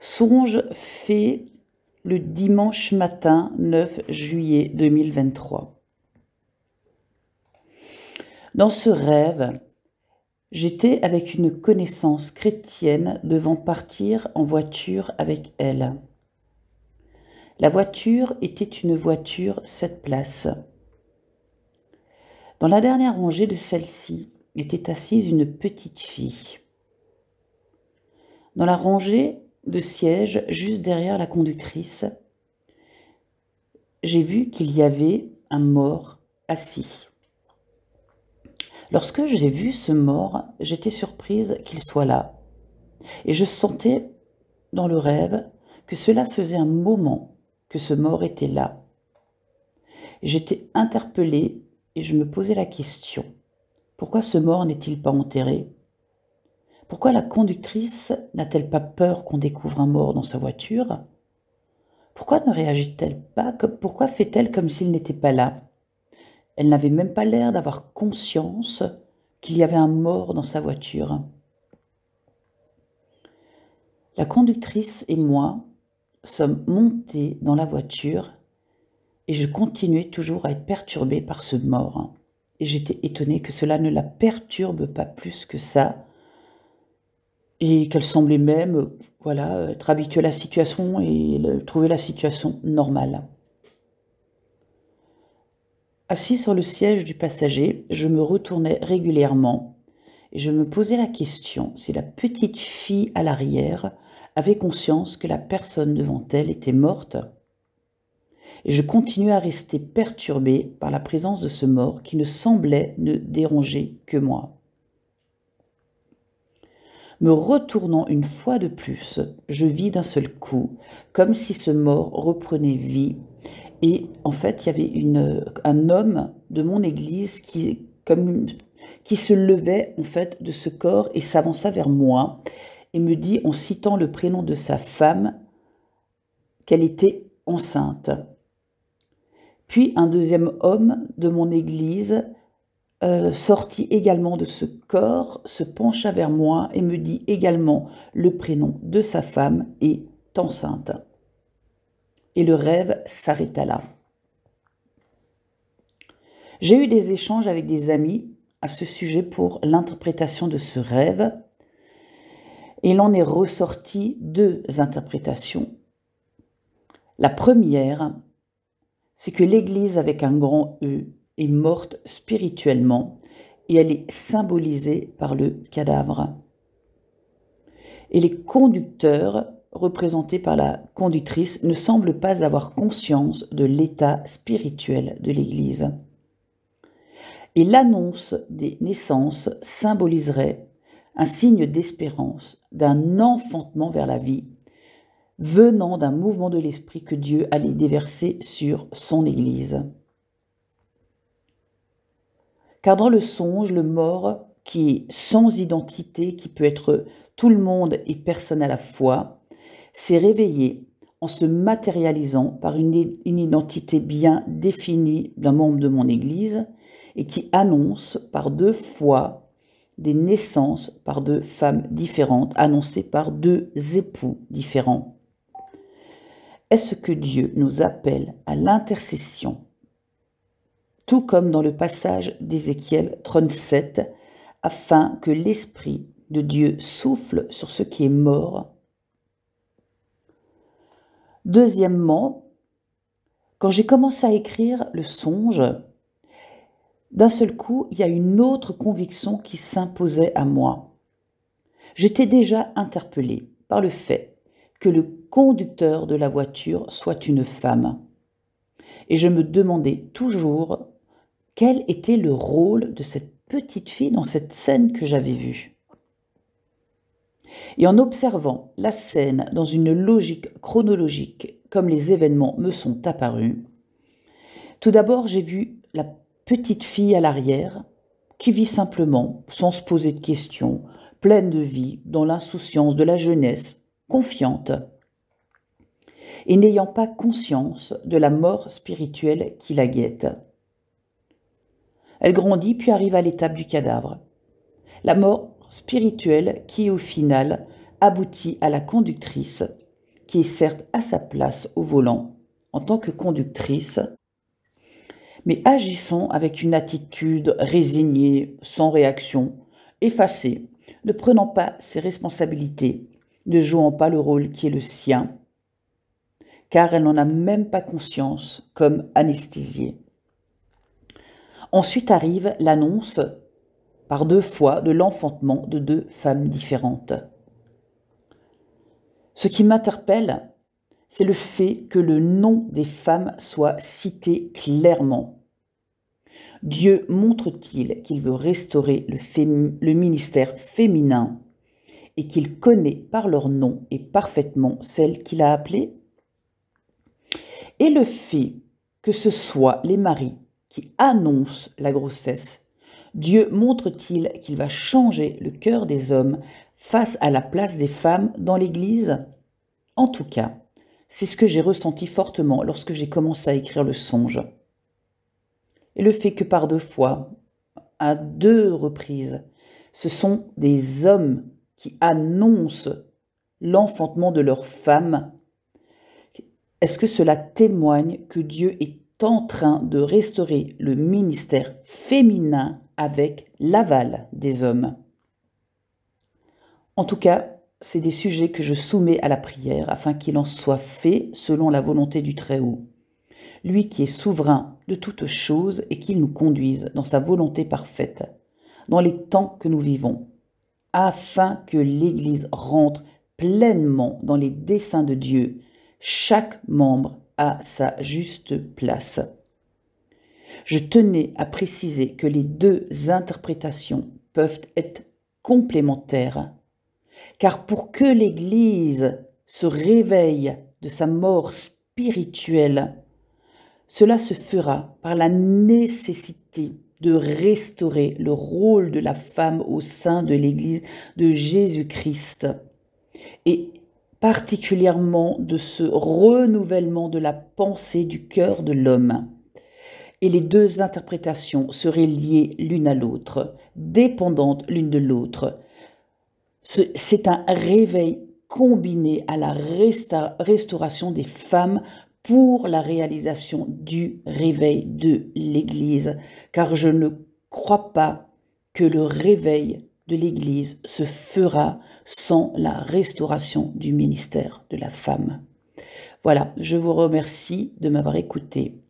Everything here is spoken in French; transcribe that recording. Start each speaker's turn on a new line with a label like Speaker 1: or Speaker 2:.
Speaker 1: Songe fait le dimanche matin 9 juillet 2023. Dans ce rêve, j'étais avec une connaissance chrétienne devant partir en voiture avec elle. La voiture était une voiture 7 places. Dans la dernière rangée de celle-ci était assise une petite fille. Dans la rangée de sièges, juste derrière la conductrice, j'ai vu qu'il y avait un mort assis. Lorsque j'ai vu ce mort, j'étais surprise qu'il soit là. Et je sentais dans le rêve que cela faisait un moment que ce mort était là. J'étais interpellée et je me posais la question. Pourquoi ce mort n'est-il pas enterré? Pourquoi la conductrice n'a-t-elle pas peur qu'on découvre un mort dans sa voiture? Pourquoi ne réagit-elle pas? Pourquoi fait-elle comme s'il n'était pas là? Elle n'avait même pas l'air d'avoir conscience qu'il y avait un mort dans sa voiture. La conductrice et moi sommes montés dans la voiture et je continuais toujours à être perturbée par ce mort. Et j'étais étonnée que cela ne la perturbe pas plus que ça et qu'elle semblait même, être habituée à la situation et trouver la situation normale. Assis sur le siège du passager, je me retournais régulièrement et je me posais la question si la petite fille à l'arrière avait conscience que la personne devant elle était morte. Et je continuais à rester perturbée par la présence de ce mort qui ne semblait ne déranger que moi. Me retournant une fois de plus, je vis d'un seul coup, comme si ce mort reprenait vie. Et en fait, il y avait un homme de mon église qui se levait en fait de ce corps et s'avança vers moi et me dit, en citant le prénom de sa femme, qu'elle était enceinte. Puis un deuxième homme de mon église sortit également de ce corps, se pencha vers moi et me dit également le prénom de sa femme est enceinte. Et le rêve s'arrêta là. J'ai eu des échanges avec des amis à ce sujet pour l'interprétation de ce rêve. Et il en est ressorti 2 interprétations. La première, c'est que l'Église avec un grand E est morte spirituellement et elle est symbolisée par le cadavre. Et les conducteurs, représentés par la conductrice, ne semblent pas avoir conscience de l'état spirituel de l'Église. Et l'annonce des naissances symboliserait un signe d'espérance, d'un enfantement vers la vie, venant d'un mouvement de l'esprit que Dieu allait déverser sur son Église. Car dans le songe, le mort, qui est sans identité, qui peut être tout le monde et personne à la fois, s'est réveillé en se matérialisant par une identité bien définie d'un membre de mon Église et qui annonce par 2 fois des naissances par 2 femmes différentes, annoncées par 2 époux différents. Est-ce que Dieu nous appelle à l'intercession, tout comme dans le passage d'Ézéchiel 37, afin que l'Esprit de Dieu souffle sur ce qui est mort? Deuxièmement, quand j'ai commencé à écrire le songe, d'un seul coup, il y a une autre conviction qui s'imposait à moi. J'étais déjà interpellée par le fait que le conducteur de la voiture soit une femme. Et je me demandais toujours quel était le rôle de cette petite fille dans cette scène que j'avais vue. Et en observant la scène dans une logique chronologique, comme les événements me sont apparus, tout d'abord j'ai vu la petite fille à l'arrière, qui vit simplement, sans se poser de questions, pleine de vie, dans l'insouciance de la jeunesse, confiante, et n'ayant pas conscience de la mort spirituelle qui la guette. Elle grandit puis arrive à l'étape du cadavre. La mort spirituelle qui, au final, aboutit à la conductrice qui est certes à sa place au volant en tant que conductrice, mais agissons avec une attitude résignée, sans réaction, effacée, ne prenant pas ses responsabilités, ne jouant pas le rôle qui est le sien, car elle n'en a même pas conscience, comme anesthésiée. Ensuite arrive l'annonce, par 2 fois, de l'enfantement de 2 femmes différentes. Ce qui m'interpelle, c'est le fait que le nom des femmes soit cité clairement. Dieu montre-t-il qu'il veut restaurer le ministère féminin et qu'il connaît par leur nom et parfaitement celles qu'il a appelées? Et le fait que ce soit les maris qui annoncent la grossesse, Dieu montre-t-il qu'il va changer le cœur des hommes face à la place des femmes dans l'Église? En tout cas, c'est ce que j'ai ressenti fortement lorsque j'ai commencé à écrire le songe. Et le fait que par 2 fois, à 2 reprises, ce sont des hommes qui annoncent l'enfantement de leurs femmes, est-ce que cela témoigne que Dieu est en train de restaurer le ministère féminin avec l'aval des hommes? En tout cas, c'est des sujets que je soumets à la prière afin qu'il en soit fait selon la volonté du Très-Haut, lui qui est souverain de toutes choses et qu'il nous conduise dans sa volonté parfaite, dans les temps que nous vivons, afin que l'Église rentre pleinement dans les desseins de Dieu, chaque membre à sa juste place. Je tenais à préciser que les 2 interprétations peuvent être complémentaires, car pour que l'Église se réveille de sa mort spirituelle, cela se fera par la nécessité de restaurer le rôle de la femme au sein de l'Église de Jésus-Christ, et particulièrement de ce renouvellement de la pensée du cœur de l'homme. Et les 2 interprétations seraient liées l'une à l'autre, dépendantes l'une de l'autre. C'est un réveil combiné à la restauration des femmes pour la réalisation du réveil de l'Église, car je ne crois pas que le réveil de l'Église se fera sans la restauration du ministère de la femme. Voilà, je vous remercie de m'avoir écouté.